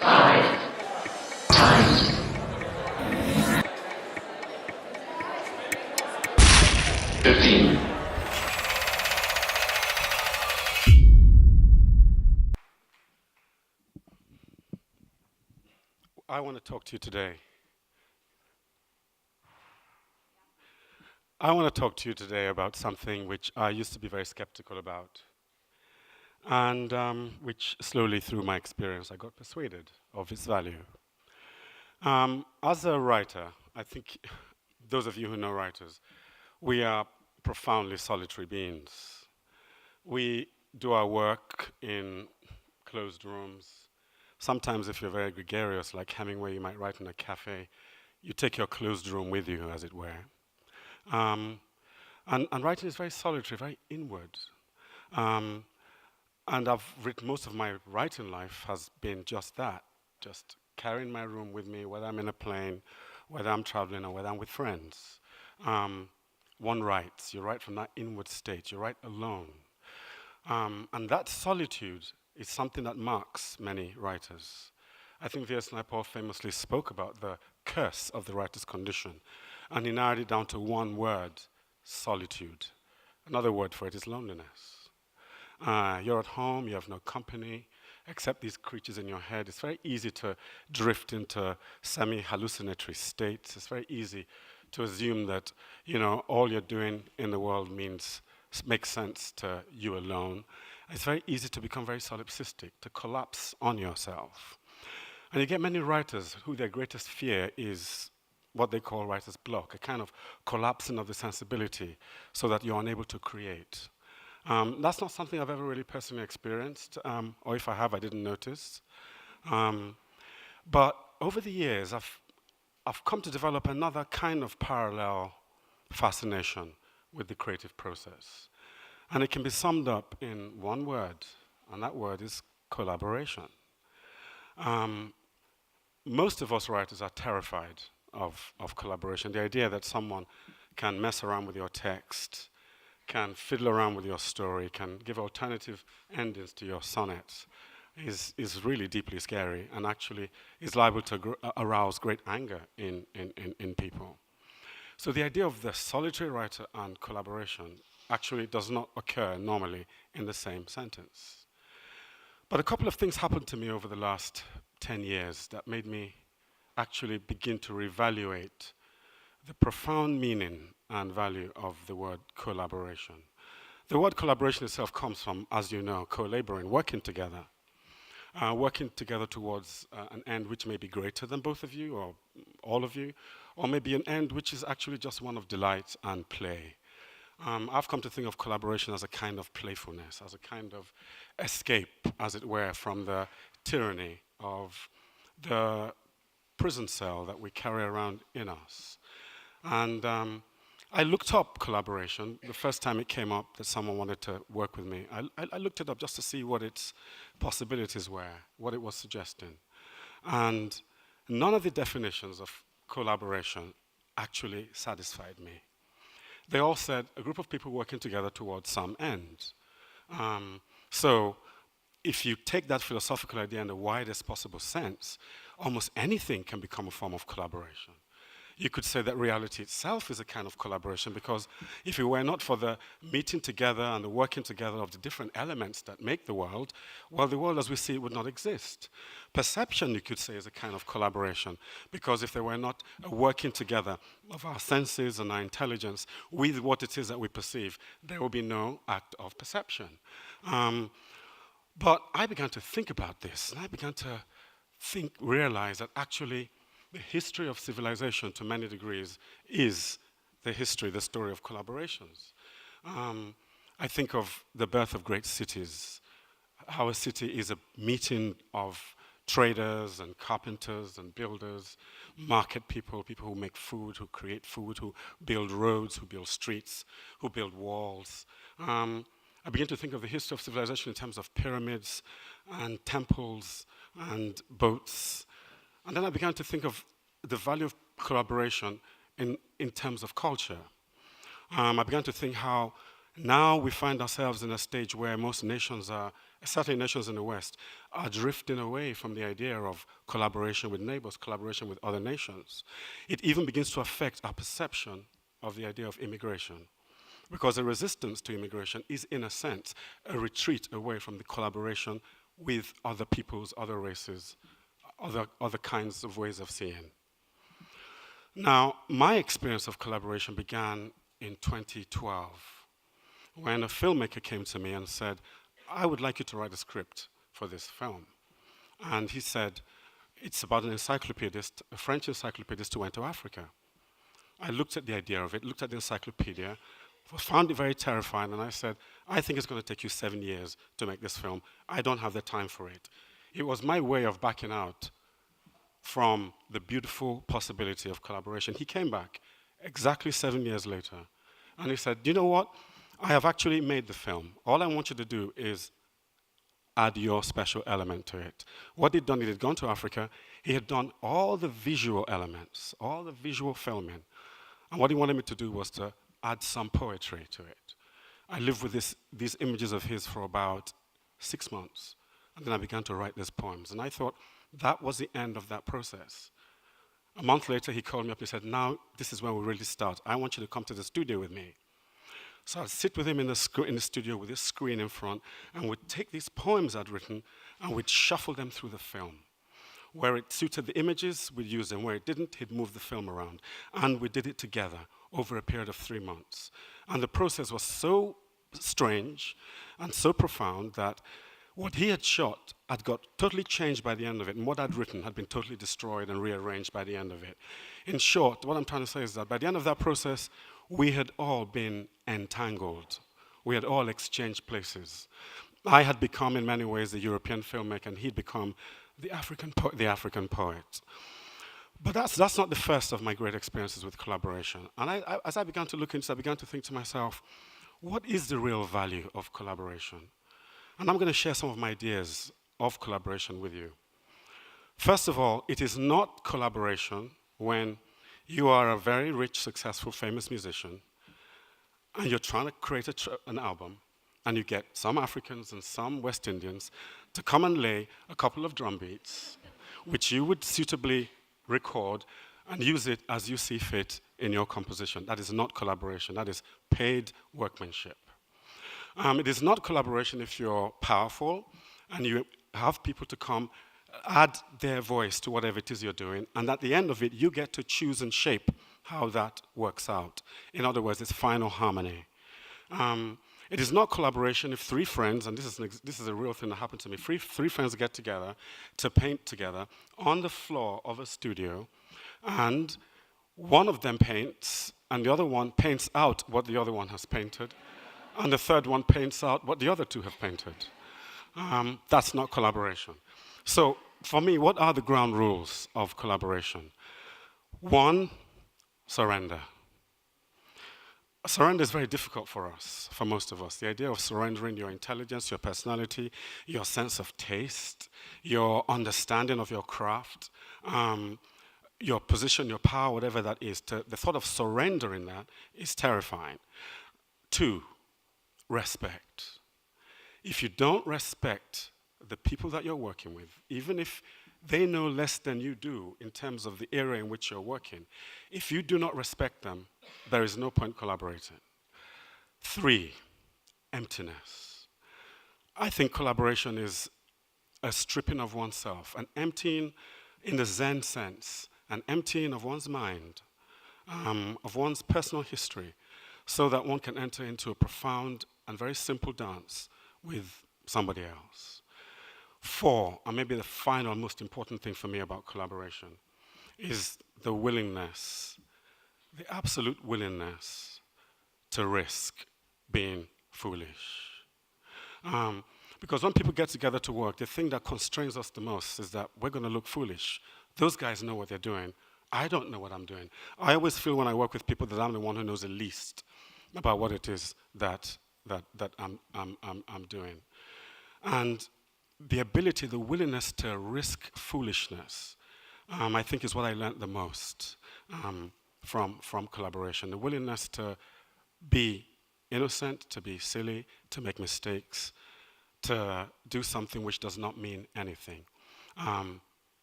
15. I want to talk to you today. I want to talk to you today about something which I used to be very skeptical about, and which slowly, through my experience, I got persuaded of its value. As a writer, I think those of you who know writers, we are profoundly solitary beings. We do our work in closed rooms. Sometimes, if you're very gregarious, like Hemingway, you might write in a cafe. You take your closed room with you, as it were. Um, and writing is very solitary, very inward. Um, and I've written, most of my writing life has been just that, just carrying my room with me, whether I'm in a plane, whether I'm traveling, or whether I'm with friends. Um, One writes, you write from that inward state, you write alone. And that solitude is something that marks many writers. I think V.S. Naipaul famously spoke about the curse of the writer's condition, and he narrowed it down to one word: solitude. Another word for it is loneliness. You're at home, you have no company, except these creatures in your head. It's very easy to drift into semi-hallucinatory states. It's very easy to assume that, all you're doing in the world makes sense to you alone. It's very easy to become very solipsistic, to collapse on yourself. And you get many writers who their greatest fear is what they call writer's block, a kind of collapsing of the sensibility so that you're unable to create. That's not something I've ever really personally experienced, or if I have, I didn't notice. But over the years, I've come to develop another kind of parallel fascination with the creative process. And it can be summed up in one word, and that word is collaboration. Most of us writers are terrified of collaboration. The idea that someone can mess around with your text, can fiddle around with your story, can give alternative endings to your sonnets is really deeply scary, and actually is liable to arouse great anger in people. So the idea of the solitary writer and collaboration actually does not occur normally in the same sentence. But a couple of things happened to me over the last 10 years that made me actually begin to reevaluate the profound meaning and value of the word collaboration. The word collaboration itself comes from, as you know, co-laboring, working together towards an end which may be greater than both of you or all of you, or maybe an end which is actually just one of delight and play. I've come to think of collaboration as a kind of playfulness, as a kind of escape, as it were, from the tyranny of the prison cell that we carry around in us. And I looked up collaboration. The first time it came up that someone wanted to work with me, I looked it up just to see what its possibilities were, what it was suggesting. And none of the definitions of collaboration actually satisfied me. They all said a group of people working together towards some end. So if you take that philosophical idea in the widest possible sense, almost anything can become a form of collaboration. You could say that reality itself is a kind of collaboration, because if it were not for the meeting together and the working together of the different elements that make the world, well, the world as we see it would not exist. Perception, you could say, is a kind of collaboration, because if there were not a working together of our senses and our intelligence with what it is that we perceive, there would be no act of perception. But I began to think about this, and I began to realize that actually the history of civilization, to many degrees, is the story of collaborations. I think of the birth of great cities, how a city is a meeting of traders and carpenters and builders, market people, people who make food, who create food, who build roads, who build streets, who build walls. I begin to think of the history of civilization in terms of pyramids and temples and boats. And then I began to think of the value of collaboration in terms of culture. I began to think how Now we find ourselves in a stage where most nations are, certainly nations in the West, are drifting away from the idea of collaboration with neighbors, collaboration with other nations. It even begins to affect our perception of the idea of immigration. Because a resistance to immigration is, in a sense, a retreat away from the collaboration with other peoples, other races, other kinds of ways of seeing. Now, my experience of collaboration began in 2012 when a filmmaker came to me and said, I would like you to write a script for this film. And he said, it's about an encyclopedist, a French encyclopedist who went to Africa. I looked at the idea of it, looked at the encyclopedia, found it very terrifying, and I said, I think it's going to take you 7 years to make this film. I don't have the time for it. It was my way of backing out from the beautiful possibility of collaboration. He came back exactly 7 years later, and he said, you know what? I have actually made the film. All I want you to do is add your special element to it. What he'd done, he had gone to Africa, he had done all the visual elements, all the visual filming, and what he wanted me to do was to add some poetry to it. I lived with these images of his for about 6 months, and then I began to write these poems, and I thought that was the end of that process. A month later, he called me up and said, now, this is when we really start. I want you to come to the studio with me. So I'd sit with him in the studio with this screen in front, and we'd take these poems I'd written, and we'd shuffle them through the film. Where it suited the images, we'd use them. Where it didn't, he'd move the film around. And we did it together over a period of 3 months. And the process was so strange and so profound that what he had shot had got totally changed by the end of it, and what I'd written had been totally destroyed and rearranged by the end of it. In short, what I'm trying to say is that by the end of that process, we had all been entangled. We had all exchanged places. I had become, in many ways, the European filmmaker, and he'd become the African poet. But that's not the first of my great experiences with collaboration. And as I began to look into it, I began to think to myself, what is the real value of collaboration? And I'm going to share some of my ideas of collaboration with you. First of all, it is not collaboration when you are a very rich, successful, famous musician, and you're trying to create an album, and you get some Africans and some West Indians to come and lay a couple of drum beats, which you would suitably record and use it as you see fit in your composition. That is not collaboration. That is paid workmanship. It is not collaboration if you're powerful and you have people to come, add their voice to whatever it is you're doing, and at the end of it, you get to choose and shape how that works out. In other words, it's final harmony. It is not collaboration if 3 friends, and this is a real thing that happened to me, 3 friends get together to paint together on the floor of a studio, and one of them paints, and the other one paints out what the other one has painted, and the third one paints out what the other 2 have painted. That's not collaboration. So for me, what are the ground rules of collaboration? 1, surrender. Surrender is very difficult for us, for most of us. The idea of surrendering your intelligence, your personality, your sense of taste, your understanding of your craft, your position, your power, whatever that is, the thought of surrendering that is terrifying. 2, respect. If you don't respect the people that you're working with, even if they know less than you do in terms of the area in which you're working, if you do not respect them, there is no point collaborating. 3, emptiness. I think collaboration is a stripping of oneself, an emptying in the Zen sense, an emptying of one's mind, of one's personal history, so that one can enter into a profound and very simple dance with somebody else. 4, and maybe the final most important thing for me about collaboration, is the willingness, the absolute willingness to risk being foolish. Because when people get together to work, the thing that constrains us the most is that we're going to look foolish. Those guys know what they're doing. I don't know what I'm doing. I always feel when I work with people that I'm the one who knows the least about what it is that I'm doing. And the ability, the willingness to risk foolishness, I think is what I learned the most from collaboration. The willingness to be innocent, to be silly, to make mistakes, to do something which does not mean anything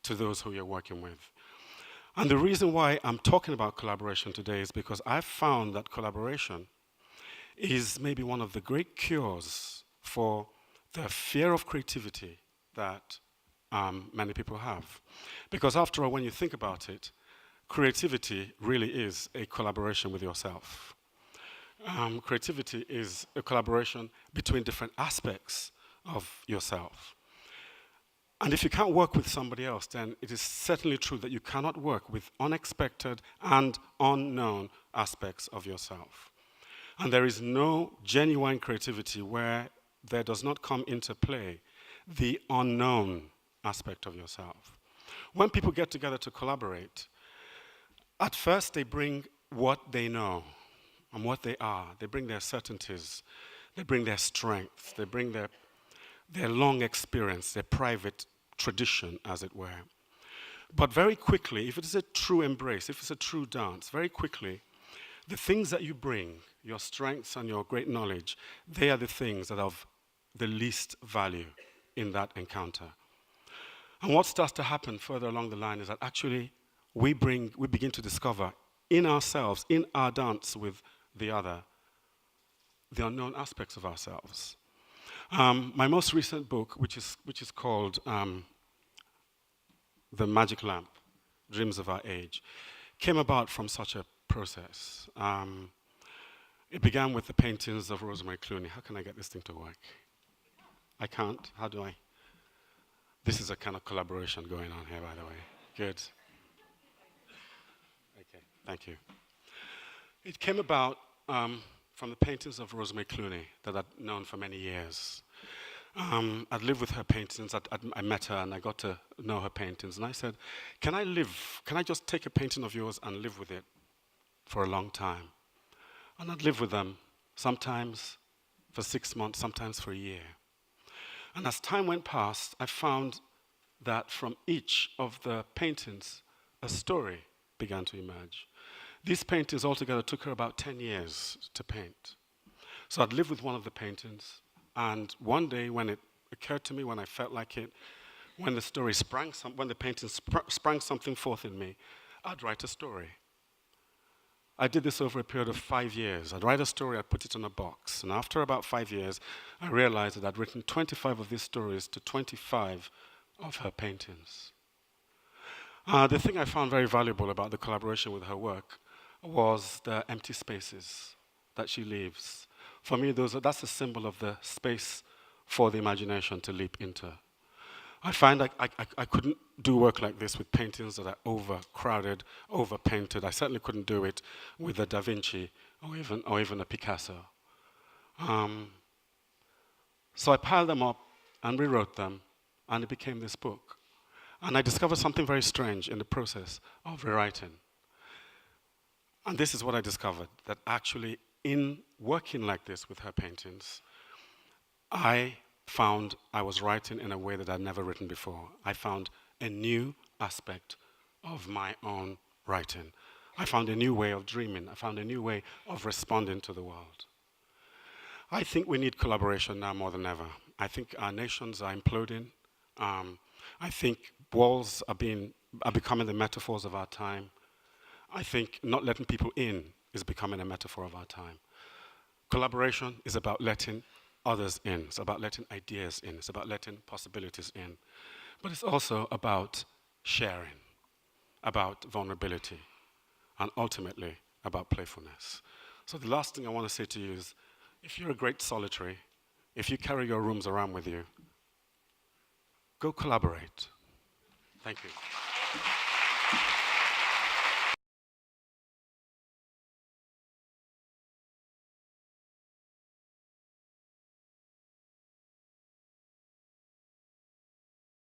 to those who you're working with. And the reason why I'm talking about collaboration today is because I've found that collaboration is maybe one of the great cures for the fear of creativity that many people have. Because after all, when you think about it, creativity really is a collaboration with yourself. Creativity is a collaboration between different aspects of yourself. And if you can't work with somebody else, then it is certainly true that you cannot work with unexpected and unknown aspects of yourself. And there is no genuine creativity where there does not come into play the unknown aspect of yourself. When people get together to collaborate, at first they bring what they know and what they are. They bring their certainties, they bring their strengths, they bring their long experience, their private tradition, as it were. But very quickly, if it is a true embrace, if it's a true dance, very quickly, the things that you bring, your strengths and your great knowledge, they are the things that are of the least value in that encounter. And what starts to happen further along the line is that actually we begin to discover in ourselves, in our dance with the other, the unknown aspects of ourselves. My most recent book, which is called The Magic Lamp, Dreams of Our Age, came about from such a process. It began with the paintings of Rosemary Clunie. How can I get this thing to work? I can't. How do I? This is a kind of collaboration going on here, by the way. Good. Okay, thank you. It came about from the paintings of Rosemary Clunie that I'd known for many years. I'd lived with her paintings. I met her and I got to know her paintings. And I said, can I just take a painting of yours and live with it for a long time? And I'd live with them, sometimes for 6 months, sometimes for a year. And as time went past, I found that from each of the paintings, a story began to emerge. These paintings altogether took her about 10 years to paint. So I'd live with one of the paintings, and one day when it occurred to me, when I felt like it, when the painting sprang something forth in me, I'd write a story. I did this over a period of 5 years. I'd write a story, I'd put it in a box, and after about 5 years, I realized that I'd written 25 of these stories to 25 of her paintings. The thing I found very valuable about the collaboration with her work was the empty spaces that she leaves. For me, that's a symbol of the space for the imagination to leap into. I find I couldn't do work like this with paintings that are overcrowded, overpainted. I certainly couldn't do it with a Da Vinci or even a Picasso. So I piled them up and rewrote them, and it became this book. And I discovered something very strange in the process of rewriting. And this is what I discovered, that actually in working like this with her paintings, I found I was writing in a way that I'd never written before. I found a new aspect of my own writing. I found a new way of dreaming. I found a new way of responding to the world. I think we need collaboration now more than ever. I think our nations are imploding. I think walls are becoming the metaphors of our time. I think not letting people in is becoming a metaphor of our time. Collaboration is about letting others in. It's about letting ideas in. It's about letting possibilities in. But it's also about sharing, about vulnerability, and ultimately about playfulness. So the last thing I want to say to you is, if you're a great solitary, if you carry your rooms around with you, go collaborate. Thank you.